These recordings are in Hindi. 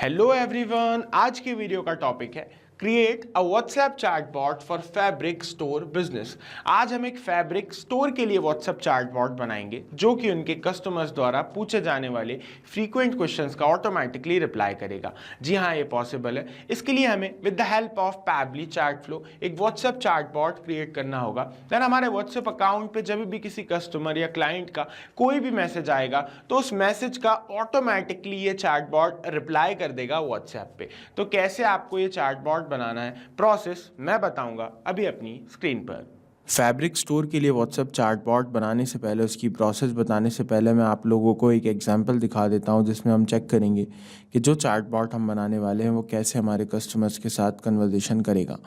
हेलो एवरीवन, आज की वीडियो का टॉपिक है create a WhatsApp chatbot for fabric store business. आज हम एक फैब्रिक स्टोर के लिए व्हाट्सएप चैटबॉट बनाएंगे जो कि उनके कस्टमर्स द्वारा पूछे जाने वाले फ्रीक्वेंट क्वेश्चंस का ऑटोमेटिकली रिप्लाई करेगा। जी हाँ, ये पॉसिबल है। इसके लिए हमें with the help of Pabbly chat flow एक व्हाट्सएप चैटबॉट क्रिएट करना होगा। देन हमारे व्हाट्सएप अकाउंट पे जब भी किसी कस्टमर या क्लाइंट का कोई भी मैसेज आएगा तो उस मैसेज का ऑटोमेटिकली ये चैटबॉट रिप्लाई कर देगा व्हाट्सएप पे। तो कैसे आपको ये चैटबॉट बनाना है, प्रोसेस मैं बताऊंगा अभी अपनी स्क्रीन पर। फैब्रिक स्टोर के लिए व्हाट्सएप चैटबॉट बनाने से पहले, उसकी प्रोसेस बताने से पहले मैं आप लोगों को एक एग्जांपल दिखा देता हूं जिसमें हम चेक करेंगे कि जो चैटबॉट हम बनाने वाले हैं वो कैसे हमारे कस्टमर्स के साथ कन्वर्सेशन करेगा।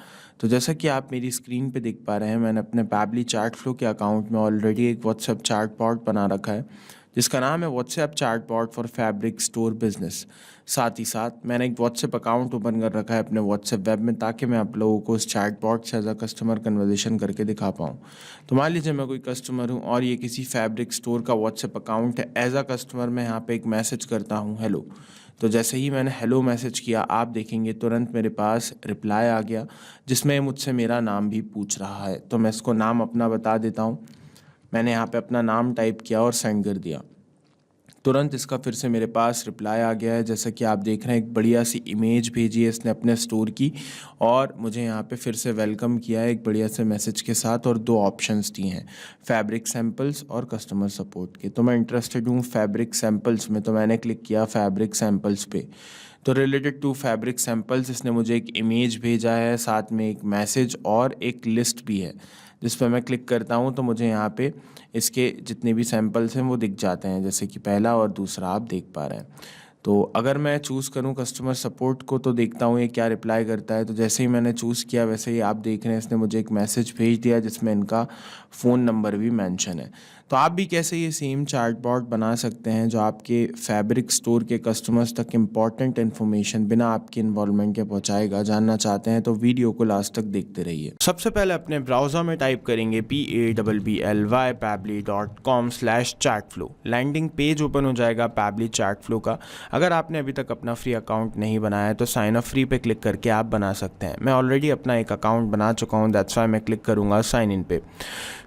तो जैसा कि आप मेरी स्क्रीन पे देख पा रहे हैं, मैंने अपने पैबली चैट फ्लो के अकाउंट में ऑलरेडी एक व्हाट्सएप चैटबॉट बना रखा है जिसका नाम है WhatsApp chatbot for fabric store business. साथ ही साथ मैंने एक व्हाट्सएप अकाउंट ओपन कर रखा है अपने व्हाट्सएप वेब में, ताकि मैं आप लोगों को उस चैटबॉट से एज अ कस्टमर कन्वर्सेशन करके दिखा पाऊँ। तो मान लीजिए मैं कोई कस्टमर हूँ और ये किसी फैब्रिक स्टोर का व्हाट्सएप अकाउंट है। एज अ कस्टमर मैं यहाँ पे एक मैसेज करता हूँ हेलो। तो जैसे ही मैंने हेलो मैसेज किया, आप देखेंगे तुरंत मेरे पास रिप्लाई आ गया जिसमें मुझसे मेरा नाम भी पूछ रहा है। तो मैं इसको नाम अपना बता देता हूँ। मैंने यहाँ पे अपना नाम टाइप किया और सेंड कर दिया। तुरंत इसका फिर से मेरे पास रिप्लाई आ गया है। जैसा कि आप देख रहे हैं, एक बढ़िया सी इमेज भेजी है इसने अपने स्टोर की और मुझे यहाँ पे फिर से वेलकम किया है एक बढ़िया से मैसेज के साथ, और दो ऑप्शंस दिए हैं, फैब्रिक सैम्पल्स और कस्टमर सपोर्ट के। तो मैं इंटरेस्टेड हूँ फैब्रिक सैम्पल्स में, तो मैंने क्लिक किया फैब्रिक सैम्पल्स पे। तो रिलेटेड टू फैब्रिक सैम्पल्स इसने मुझे एक इमेज भेजा है, साथ में एक मैसेज और एक लिस्ट भी है जिस पर मैं क्लिक करता हूँ तो मुझे यहाँ पे इसके जितने भी सैम्पल्स हैं वो दिख जाते हैं, जैसे कि पहला और दूसरा आप देख पा रहे हैं। तो अगर मैं चूज़ करूँ कस्टमर सपोर्ट को तो देखता हूँ ये क्या रिप्लाई करता है। तो जैसे ही मैंने चूज़ किया वैसे ही आप देख रहे हैं इसने मुझे एक मैसेज भेज दिया जिसमें इनका फ़ोन नंबर भी मेंशन है। तो आप भी कैसे ये सेम चैटबॉट बना सकते हैं जो आपके फैब्रिक स्टोर के कस्टमर्स तक इंपॉर्टेंट इन्फॉर्मेशन बिना आपके इन्वॉल्वमेंट के पहुंचाएगा। जानना चाहते हैं तो वीडियो को लास्ट तक देखते रहिए। सबसे पहले अपने ब्राउज़र में टाइप करेंगे PABBLY pably.com/chatflow। Landing page open हो जाएगा पैबली चैट फ्लो का। अगर आपने अभी तक अपना फ्री अकाउंट नहीं बनाया है तो साइन अप फ्री पे क्लिक करके आप बना सकते हैं। मैं ऑलरेडी अपना एक अकाउंट बना चुका हूँ, दैट्स व्हाई मैं क्लिक करूँगा साइन इन पे।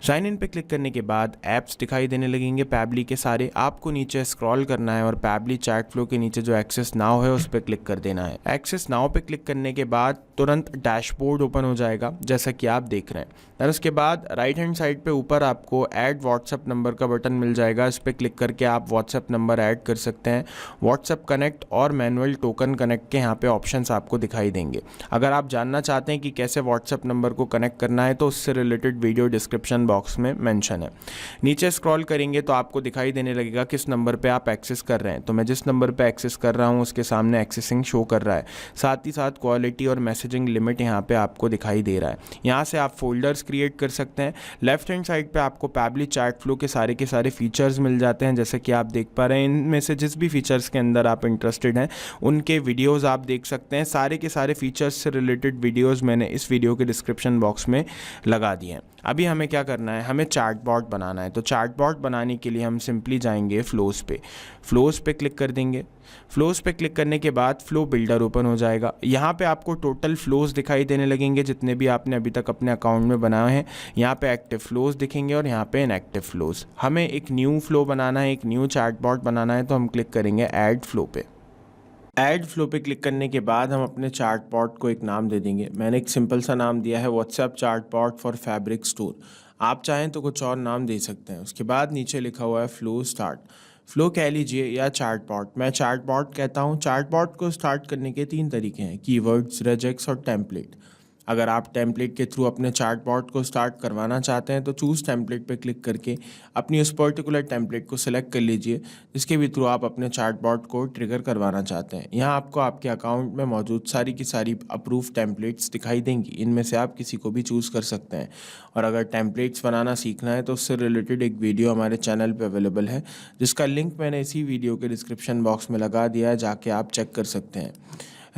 साइन इन पे क्लिक करने के बाद ऐप्स दिखाई देने लगेंगे पैबली के सारे। आपको नीचे स्क्रॉल करना है और पैबली चैट फ्लो के नीचे जो एक्सेस नाउ है उस पर क्लिक कर देना है। एक्सेस नाउ पे क्लिक करने के बाद तुरंत डैशबोर्ड ओपन हो जाएगा जैसा कि आप देख रहे हैं। और उसके बाद राइट हैंड साइड पे ऊपर आपको ऐड व्हाट्सएप नंबर का बटन मिल जाएगा। इस पर क्लिक करके आप व्हाट्सएप नंबर ऐड कर सकते हैं। व्हाट्सएप कनेक्ट और मैनुअल टोकन कनेक्ट के यहाँ पे ऑप्शंस आपको दिखाई देंगे। अगर आप जानना चाहते हैं कि कैसे व्हाट्सएप नंबर को कनेक्ट करना है तो उससे रिलेटेड वीडियो डिस्क्रिप्शन बॉक्स में मेंशन है। नीचे स्क्रॉल करेंगे तो आपको दिखाई देने लगेगा किस नंबर पे आप एक्सेस कर रहे हैं। तो मैं जिस नंबर पे एक्सेस कर रहा हूँ उसके सामने एक्सेसिंग शो कर रहा है। साथ ही साथ क्वालिटी और मैसेजिंग लिमिट यहाँ पे आपको दिखाई दे रहा है। यहाँ से आप फोल्डर्स क्रिएट कर सकते हैं। लेफ्ट हैंड साइड पे आपको पैबली चैट फ्लो के सारे फीचर्स मिल जाते हैं जैसे कि आप देख पा रहे हैं। इनमें से जिस भी फीचर्स के अंदर आप इंटरेस्टेड हैं उनके वीडियोज़ आप देख सकते हैं। सारे के सारे फीचर्स से रिलेटेड वीडियोज़ मैंने इस वीडियो के डिस्क्रिप्शन बॉक्स में लगा दिए हैं। अभी हमें क्या करना है, हमें चैटबॉट बनाना है। तो चैटबॉट बनाने के लिए हम सिंपली जाएंगे फ्लोज पे। फ्लोज पे क्लिक कर देंगे। फ्लोज पे क्लिक करने के बाद फ्लो बिल्डर ओपन हो जाएगा। यहाँ पे आपको टोटल फ्लोज दिखाई देने लगेंगे जितने भी आपने अभी तक अपने अकाउंट में बनाए हैं। यहाँ पे एक्टिव फ्लोज दिखेंगे और यहाँ पे इनएक्टिव फ्लोज। हमें एक न्यू फ्लो बनाना है, एक न्यू चैटबॉट बनाना है, तो हम क्लिक करेंगे ऐड फ्लो पे। ऐड फ्लो पे क्लिक करने के बाद हम अपने चैटबॉट को एक नाम दे देंगे। मैंने एक सिंपल सा नाम दिया है WhatsApp chatbot for fabric store. आप चाहें तो कुछ और नाम दे सकते हैं। उसके बाद नीचे लिखा हुआ है फ्लो स्टार्ट। फ्लो कह लीजिए या चैटबॉट, मैं चैटबॉट कहता हूँ। चैटबॉट को स्टार्ट करने के 3 तरीके हैं, कीवर्ड्स, रेजेक्स और टेम्पलेट। अगर आप टेम्पलेट के थ्रू अपने चैटबॉट को स्टार्ट करवाना चाहते हैं तो चूज़ टेम्पलेट पे क्लिक करके अपनी उस पर्टिकुलर टेम्पलेट को सिलेक्ट कर लीजिए जिसके भी थ्रू आप अपने चैटबॉट को ट्रिगर करवाना चाहते हैं। यहाँ आपको आपके अकाउंट में मौजूद सारी की सारी अप्रूव टेम्पलेट्स दिखाई देंगी। इनमें से आप किसी को भी चूज़ कर सकते हैं। और अगर टेम्पलेट्स बनाना सीखना है तो उससे रिलेटेड एक वीडियो हमारे चैनल पर अवेलेबल है जिसका लिंक मैंने इसी वीडियो के डिस्क्रिप्शन बॉक्स में लगा दिया है, जाके आप चेक कर सकते हैं।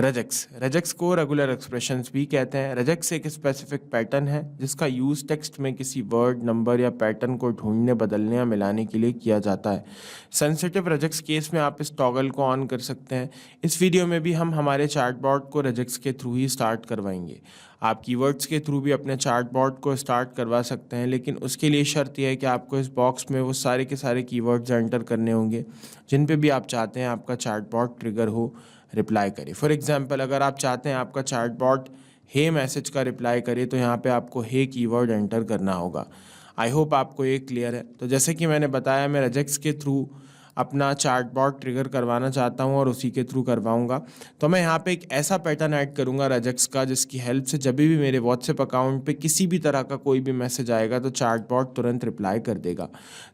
रेजेक्स को रेगुलर एक्सप्रेशंस भी कहते हैं। रेजेक्स एक स्पेसिफिक पैटर्न है जिसका यूज़ टेक्स्ट में किसी वर्ड, नंबर या पैटर्न को ढूंढने, बदलने या मिलाने के लिए किया जाता है। सेंसिटिव रेजेक्स केस में आप इस टॉगल को ऑन कर सकते हैं। इस वीडियो में भी हम हमारे चैटबॉट को रेजेक्स के थ्रू ही स्टार्ट करवाएंगे। आप कीवर्ड्स के थ्रू भी अपने चैटबॉट को स्टार्ट करवा सकते हैं, लेकिन उसके लिए शर्त यह है कि आपको इस बॉक्स में वो सारे के सारे कीवर्ड्स एंटर करने होंगे जिन पे भी आप चाहते हैं आपका चैटबॉट ट्रिगर हो, रिप्लाई करे। फॉर एग्जांपल, अगर आप चाहते हैं आपका चैटबॉट हे मैसेज का रिप्लाई करे तो यहाँ पे आपको हे कीवर्ड एंटर करना होगा। आई होप आपको ये क्लियर है। तो जैसे कि मैंने बताया, मैं रेजेक्स के थ्रू अपना चैटबॉट ट्रिगर करवाना चाहता हूं और उसी के थ्रू करवाऊंगा। तो मैं यहाँ पे एक ऐसा पैटर्न ऐड करूंगा रेजेक्स का जिसकी हेल्प से जब भी मेरे व्हाट्सएप अकाउंट पे किसी भी तरह का कोई भी मैसेज आएगा तो चैटबॉट तुरंत रिप्लाई कर देगा।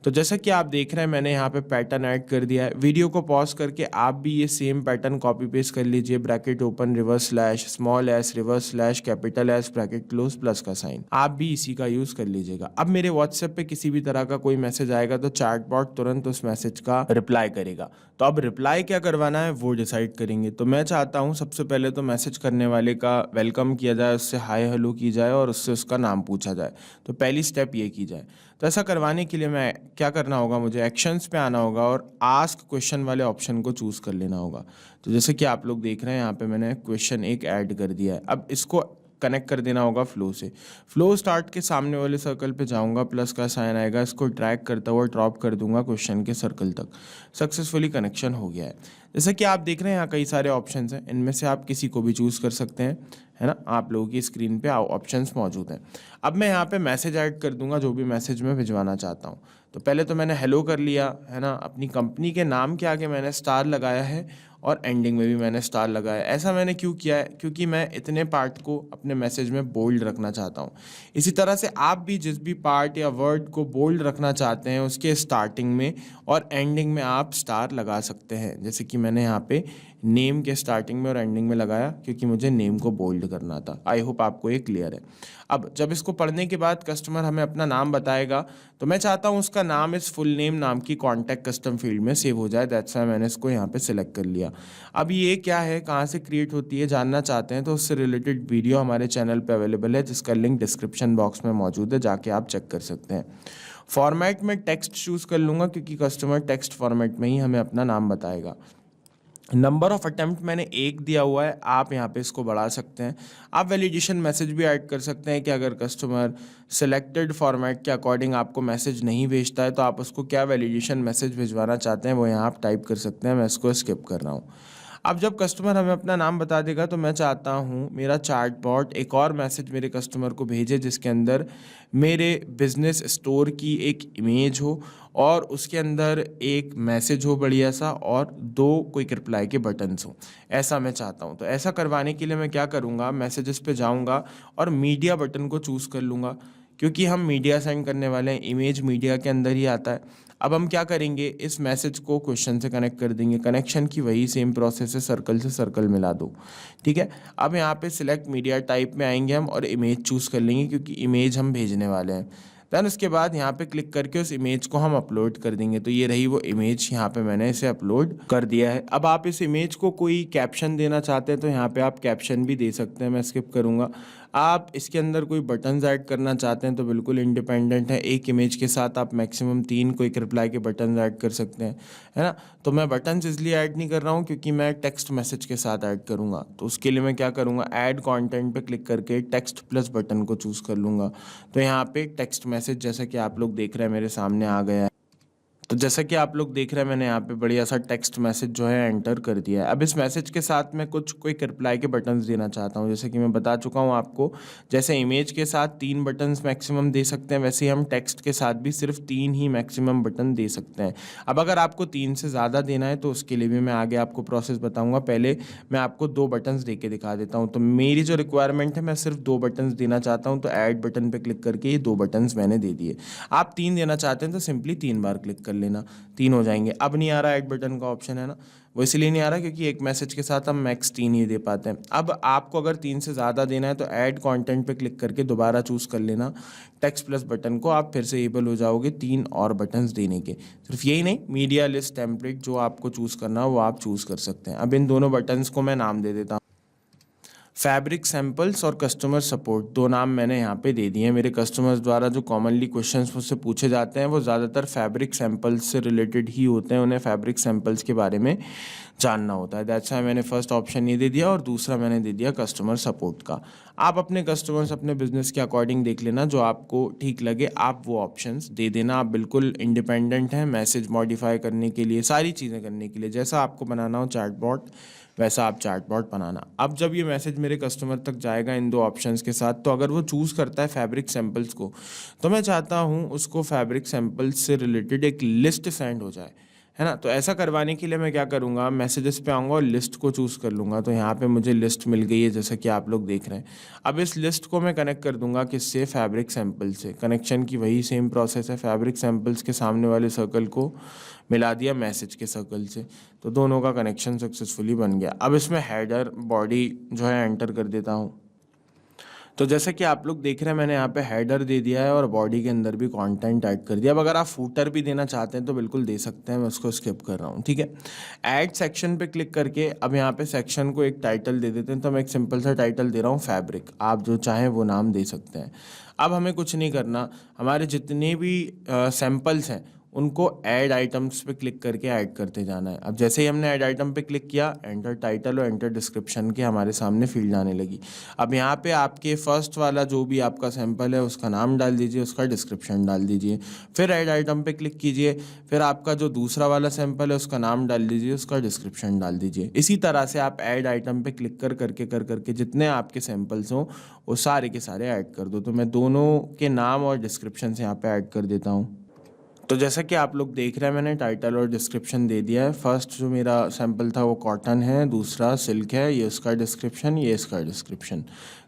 तो जैसा कि आप देख रहे हैं, मैंने यहाँ पे पैटर्न ऐड कर दिया है। वीडियो को पॉज करके आप भी ये सेम पैटर्न कॉपी पेस्ट कर लीजिए। Bracket open, reverse slash, small S, reverse slash, capital S, bracket close, plus का साइन, आप भी इसी का यूज कर लीजिएगा। अब मेरे व्हाट्सएप पे किसी भी तरह का कोई मैसेज आएगा तो चैटबॉट तुरंत उस मैसेज का रिप्लाई करेगा। तो अब रिप्लाई क्या करवाना है वो डिसाइड करेंगे। तो मैं चाहता हूँ सबसे पहले तो मैसेज करने वाले का वेलकम किया जाए, उससे हाय हेलो की जाए और उससे उसका नाम पूछा जाए। तो पहली स्टेप ये की जाए। तो ऐसा करवाने के लिए मैं क्या करना होगा, मुझे एक्शंस पे आना होगा और आस्क क्वेश्चन वाले ऑप्शन को चूज़ कर लेना होगा। तो जैसे कि आप लोग देख रहे हैं यहाँ पे मैंने क्वेश्चन एक ऐड कर दिया है। अब इसको कनेक्ट कर देना होगा फ्लो से। फ्लो स्टार्ट के सामने वाले सर्कल पे जाऊंगा, प्लस का साइन आएगा, इसको ड्रैग करता हुआ ड्रॉप कर दूंगा क्वेश्चन के सर्कल तक। सक्सेसफुली कनेक्शन हो गया है। जैसा कि आप देख रहे हैं यहाँ कई सारे ऑप्शंस हैं, इनमें से आप किसी को भी चूज़ कर सकते हैं, है ना। आप लोगों की स्क्रीन पे ऑप्शंस मौजूद हैं। अब मैं यहाँ पे मैसेज ऐड कर दूंगा, जो भी मैसेज मैं भिजवाना चाहता हूँ। तो पहले तो मैंने हेलो कर लिया, है ना। अपनी कंपनी के नाम के आगे मैंने स्टार लगाया है और एंडिंग में भी मैंने स्टार लगाया। ऐसा मैंने क्यों किया है, क्योंकि मैं इतने पार्ट को अपने मैसेज में बोल्ड रखना चाहता हूँ। इसी तरह से आप भी जिस भी पार्ट या वर्ड को बोल्ड रखना चाहते हैं उसके स्टार्टिंग में और एंडिंग में आप स्टार लगा सकते हैं। जैसे कि मैंने यहाँ पे नेम के स्टार्टिंग में और एंडिंग में लगाया क्योंकि मुझे नेम को बोल्ड करना था। आई होप आपको ये क्लियर है। अब जब इसको पढ़ने के बाद कस्टमर हमें अपना नाम बताएगा तो मैं चाहता हूँ उसका नाम इस फुल नेम नाम की कॉन्टैक्ट कस्टम फील्ड में सेव हो जाए। दैट्स व्हाई मैंने इसको यहाँ पे सिलेक्ट कर लिया। अब ये क्या है, कहाँ से क्रिएट होती है, जानना चाहते हैं तो उससे रिलेटेड वीडियो हमारे चैनल पे अवेलेबल है जिसका लिंक डिस्क्रिप्शन बॉक्स में मौजूद है, जाके आप चेक कर सकते हैं। फॉर्मेट में टेक्स्ट चूज़ कर लूँगा क्योंकि कस्टमर टेक्स्ट फॉर्मेट में ही हमें अपना नाम बताएगा। नंबर ऑफ अटेम्प्ट मैंने एक दिया हुआ है, आप यहाँ पे इसको बढ़ा सकते हैं। आप वैलिडेशन मैसेज भी ऐड कर सकते हैं कि अगर कस्टमर सिलेक्टेड फॉर्मेट के अकॉर्डिंग आपको मैसेज नहीं भेजता है तो आप उसको क्या वैलिडेशन मैसेज भिजवाना चाहते हैं वो यहाँ आप टाइप कर सकते हैं। मैं इसको स्किप कर रहा हूँ। अब जब कस्टमर हमें अपना नाम बता देगा तो मैं चाहता हूँ मेरा चैटबॉट एक और मैसेज मेरे कस्टमर को भेजे जिसके अंदर मेरे बिजनेस स्टोर की एक इमेज हो और उसके अंदर एक मैसेज हो बढ़िया सा और 2 क्विक रिप्लाई के बटन्स हो। ऐसा मैं चाहता हूँ। तो ऐसा करवाने के लिए मैं क्या करूँगा, मैसेजेस पे जाऊँगा और मीडिया बटन को चूज़ कर लूँगा क्योंकि हम मीडिया सेंड करने वाले हैं। इमेज मीडिया के अंदर ही आता है। अब हम क्या करेंगे, इस मैसेज को क्वेश्चन से कनेक्ट कर देंगे। कनेक्शन की वही सेम प्रोसेस है, सर्कल से सर्कल मिला दो, ठीक है। अब यहाँ पे सिलेक्ट मीडिया टाइप में आएंगे हम और इमेज चूज़ कर लेंगे क्योंकि इमेज हम भेजने वाले हैं। दैन उसके बाद यहाँ पे क्लिक करके उस इमेज को हम अपलोड कर देंगे। तो ये रही वो इमेज, यहाँ पे मैंने इसे अपलोड कर दिया है। अब आप इस इमेज को कोई कैप्शन देना चाहते हैं तो यहाँ पे आप कैप्शन भी दे सकते हैं। मैं स्किप करूँगा। आप इसके अंदर कोई बटन्स ऐड करना चाहते हैं तो बिल्कुल इंडिपेंडेंट है। एक इमेज के साथ आप मैक्सिमम 3 क्विक रिप्लाई के बटन्स ऐड कर सकते हैं, है ना। तो मैं बटन्स इसलिए ऐड नहीं कर रहा हूँ क्योंकि मैं टेक्स्ट मैसेज के साथ ऐड करूँगा। तो उसके लिए मैं क्या करूँगा, ऐड कंटेंट पे क्लिक करके टेक्स्ट प्लस बटन को चूज़ कर लूँगा। तो यहाँ पे टेक्स्ट मैसेज जैसा कि आप लोग देख रहे हैं मेरे सामने आ गया है। तो जैसा कि आप लोग देख रहे हैं मैंने यहाँ पे बढ़िया सा टेक्स्ट मैसेज जो है एंटर कर दिया है। अब इस मैसेज के साथ मैं कुछ क्विक रिप्लाई के बटन्स देना चाहता हूँ। जैसे कि मैं बता चुका हूँ आपको, जैसे इमेज के साथ 3 बटन्स मैक्सिमम दे सकते हैं वैसे ही हम टेक्स्ट के साथ भी सिर्फ 3 ही मैक्सिमम बटन दे सकते हैं। अब अगर आपको 3 से ज़्यादा देना है तो उसके लिए भी मैं आगे आपको प्रोसेस बताऊँगा। पहले मैं आपको 2 बटन्स दे के दिखा देता हूँ। तो मेरी जो रिक्वायरमेंट है मैं सिर्फ 2 बटन्स देना चाहता हूँ। तो ऐड बटन पर क्लिक करके ये 2 बटन्स मैंने दे दिए। आप 3 देना चाहते हैं तो सिंपली 3 बार क्लिक कर लेना, 3 हो जाएंगे। अब नहीं आ रहा ऐड बटन का ऑप्शन, है ना, वो इसलिए नहीं आ रहा क्योंकि एक मैसेज के साथ हम मैक्स 3 ही दे पाते हैं। अब आपको अगर 3 से ज़्यादा देना है तो ऐड कंटेंट पे क्लिक करके दोबारा चूज़ कर लेना टेक्स्ट प्लस बटन को। आप फिर से एबल हो जाओगे 3 और बटन्स देने के। सिर्फ यही नहीं, मीडिया लिस्ट टेम्पलेट जो आपको चूज़ करना हो वो आप चूज़ कर सकते हैं। अब इन दोनों बटन्स को मैं नाम दे देता हूँ। फैब्रिक सैम्पल्स और कस्टमर सपोर्ट, दो नाम मैंने यहाँ पे दे दिए हैं। मेरे कस्टमर्स द्वारा जो कॉमनली क्वेश्चंस मुझसे पूछे जाते हैं वो ज़्यादातर फैब्रिक सैम्पल्स से रिलेटेड ही होते हैं। उन्हें फैब्रिक सैम्पल्स के बारे में जानना होता है। दैट्स व्हाई मैंने फर्स्ट ऑप्शन ये दे दिया और दूसरा मैंने दे दिया कस्टमर सपोर्ट का। आप अपने कस्टमर्स अपने बिजनेस के अकॉर्डिंग देख लेना, जो आपको ठीक लगे आप वो ऑप्शंस दे देना। आप बिल्कुल इंडिपेंडेंट हैं मैसेज मॉडिफाई करने के लिए, सारी चीज़ें करने के लिए। जैसा आपको बनाना हो चैटबॉट वैसा आप चैटबॉट बनाना। अब जब ये मैसेज मेरे कस्टमर तक जाएगा इन दो ऑप्शंस के साथ, तो अगर वो चूज़ करता है फैब्रिक सैम्पल्स को, तो मैं चाहता हूँ उसको फैब्रिक सैम्पल्स से रिलेटेड एक लिस्ट सेंड हो जाए, है ना। तो ऐसा करवाने के लिए मैं क्या करूँगा, मैसेजेस पे आऊँगा और लिस्ट को चूज़ कर लूँगा। तो यहाँ पे मुझे लिस्ट मिल गई है जैसा कि आप लोग देख रहे हैं। अब इस लिस्ट को मैं कनेक्ट कर दूंगा किससे, फैब्रिक सैम्पल से। कनेक्शन की वही सेम प्रोसेस है, फैब्रिक सैम्पल्स के सामने वाले सर्कल को मिला दिया मैसेज के सर्कल से, तो दोनों का कनेक्शन सक्सेसफुली बन गया। अब इसमें हेडर बॉडी जो है एंटर कर देता हूँ। तो जैसा कि आप लोग देख रहे हैं मैंने यहाँ पे हेडर दे दिया है और बॉडी के अंदर भी कंटेंट ऐड कर दिया। अब अगर आप फूटर भी देना चाहते हैं तो बिल्कुल दे सकते हैं, मैं उसको स्किप कर रहा हूँ, ठीक है। ऐड सेक्शन पे क्लिक करके अब यहाँ पे सेक्शन को एक टाइटल दे देते हैं। तो मैं एक सिंपल सा टाइटल दे रहा हूँ फैब्रिक, आप जो चाहें वो नाम दे सकते हैं। अब हमें कुछ नहीं करना, हमारे जितने भी सैम्पल्स हैं उनको ऐड आइटम्स पे क्लिक करके ऐड करते जाना है। अब जैसे ही हमने ऐड आइटम पे क्लिक किया, एंटर टाइटल और एंटर डिस्क्रिप्शन के हमारे सामने फील्ड आने लगी। अब यहाँ पे आपके फर्स्ट वाला जो भी आपका सैंपल है उसका नाम डाल दीजिए, उसका डिस्क्रिप्शन डाल दीजिए। फिर ऐड आइटम पे क्लिक कीजिए, फिर आपका जो दूसरा वाला सैंपल है उसका नाम डाल दीजिए, उसका डिस्क्रिप्शन डाल दीजिए। इसी तरह से आप ऐड आइटम पे क्लिक कर करके जितने आपके सैंपल्स हों वो सारे के सारे ऐड कर दो। तो मैं दोनों के नाम और डिस्क्रिप्शन से यहाँ पे ऐड कर देता हूँ। तो जैसा कि आप लोग देख रहे हैं मैंने टाइटल और डिस्क्रिप्शन दे दिया है। फर्स्ट जो मेरा सैंपल था वो कॉटन है, दूसरा सिल्क है, ये उसका डिस्क्रिप्शन, ये इसका डिस्क्रिप्शन।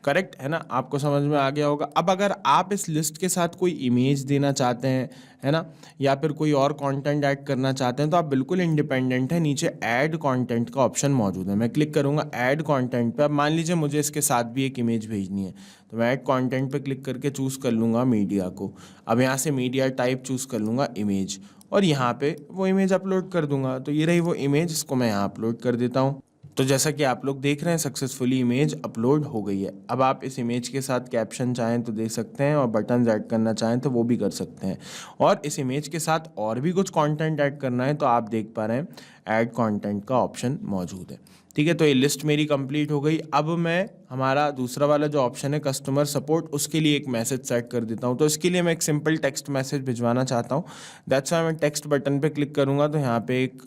करेक्ट है ना, आपको समझ में आ गया होगा। अब अगर आप इस लिस्ट के साथ कोई इमेज देना चाहते हैं, है ना, या फिर कोई और कंटेंट ऐड करना चाहते हैं तो आप बिल्कुल इंडिपेंडेंट है। नीचे ऐड कंटेंट का ऑप्शन मौजूद है, मैं क्लिक करूँगा ऐड कंटेंट पे। अब मान लीजिए मुझे इसके साथ भी एक इमेज भेजनी है, तो मैं ऐड कंटेंट पे क्लिक करके चूज़ कर लूँगा मीडिया को। अब यहाँ से मीडिया टाइप चूज़ कर लूँगा इमेज, और यहाँ पे वो इमेज अपलोड कर दूंगा। तो ये रही वो इमेज, इसको मैं यहाँ अपलोड कर देता हूँ। तो जैसा कि आप लोग देख रहे हैं सक्सेसफुली इमेज अपलोड हो गई है। अब आप इस इमेज के साथ कैप्शन चाहें तो दे सकते हैं और बटन ऐड करना चाहें तो वो भी कर सकते हैं। और इस इमेज के साथ और भी कुछ कंटेंट ऐड करना है तो आप देख पा रहे हैं ऐड कंटेंट का ऑप्शन मौजूद है, ठीक है। तो ये लिस्ट मेरी कंप्लीट हो गई। अब मैं हमारा दूसरा वाला जो ऑप्शन है कस्टमर सपोर्ट, उसके लिए एक मैसेज सेट कर देता हूँ। तो इसके लिए मैं एक सिंपल टेक्स्ट मैसेज भिजवाना चाहता हूँ। दैट्स व्हाई मैं टेक्स्ट बटन पे क्लिक करूँगा तो यहाँ पे एक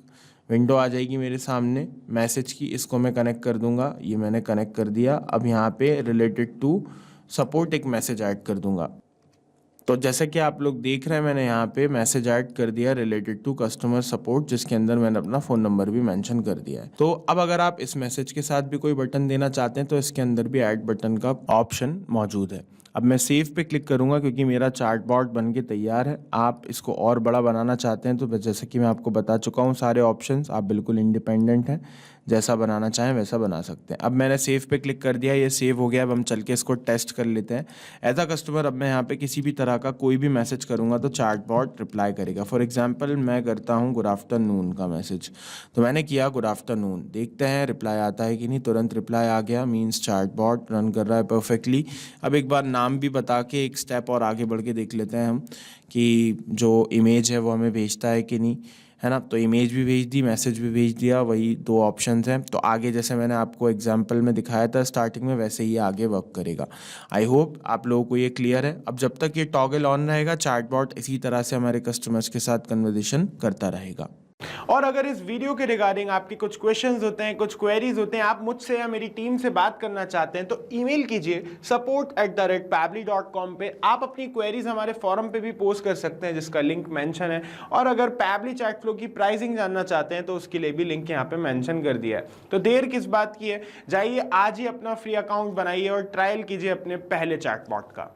विंडो आ जाएगी मेरे सामने मैसेज की, इसको मैं कनेक्ट कर दूंगा। ये मैंने कनेक्ट कर दिया। अब यहाँ पे रिलेटेड टू सपोर्ट एक मैसेज ऐड कर दूंगा। तो जैसा कि आप लोग देख रहे हैं मैंने यहाँ पे मैसेज ऐड कर दिया रिलेटेड टू कस्टमर सपोर्ट, जिसके अंदर मैंने अपना फ़ोन नंबर भी मेंशन कर दिया है। तो अब अगर आप इस मैसेज के साथ भी कोई बटन देना चाहते हैं तो इसके अंदर भी ऐड बटन का ऑप्शन मौजूद है। अब मैं सेव पे क्लिक करूंगा क्योंकि मेरा चार्टबॉट बन के तैयार है। आप इसको और बड़ा बनाना चाहते हैं तो जैसे कि मैं आपको बता चुका हूँ सारे ऑप्शंस, आप बिल्कुल इंडिपेंडेंट हैं, जैसा बनाना चाहें वैसा बना सकते हैं। अब मैंने सेव पे क्लिक कर दिया, ये सेव हो गया। अब हम चल के इसको टेस्ट कर लेते हैं। एज अ कस्टमर अब मैं यहाँ पे किसी भी तरह का कोई भी मैसेज करूँगा तो चार्टबॉट रिप्लाई करेगा। फॉर एग्जाम्पल मैं करता हूँ गुड आफ्टरनून का मैसेज, तो मैंने किया गुड आफ्टरनून, देखते हैं रिप्लाई आता है कि नहीं। तुरंत रिप्लाई आ गया, मीन्स चार्टबॉट रन कर रहा है परफेक्टली। अब एक बार नाम भी बता के एक स्टेप और आगे बढ़ के देख लेते हैं हम कि जो इमेज है वो हमें भेजता है कि नहीं, है ना। तो इमेज भी भेज दी, मैसेज भी भेज दिया, वही दो ऑप्शंस हैं। तो आगे जैसे मैंने आपको एग्जांपल में दिखाया था स्टार्टिंग में, वैसे ही आगे वर्क करेगा। आई होप आप लोगों को ये क्लियर है। अब जब तक ये टॉगल ऑन रहेगा चैटबॉट इसी तरह से हमारे कस्टमर्स के साथ कन्वर्सेशन करता रहेगा। और अगर इस वीडियो के रिगार्डिंग आपके कुछ क्वेश्चंस होते हैं, कुछ क्वेरीज होते हैं, आप मुझसे या मेरी टीम से बात करना चाहते हैं तो ईमेल कीजिए support@pabbly.com पे। आप अपनी क्वेरीज हमारे फॉरम पे भी पोस्ट कर सकते हैं जिसका लिंक मेंशन है। और अगर पैबली चैट फ्लो की प्राइसिंग जानना चाहते हैं तो उसके लिए भी लिंक यहाँ पे मेंशन कर दिया है। तो देर किस बात की है, जाइए आज ही अपना फ्री अकाउंट बनाइए और ट्रायल कीजिए अपने पहले चैटबॉट का।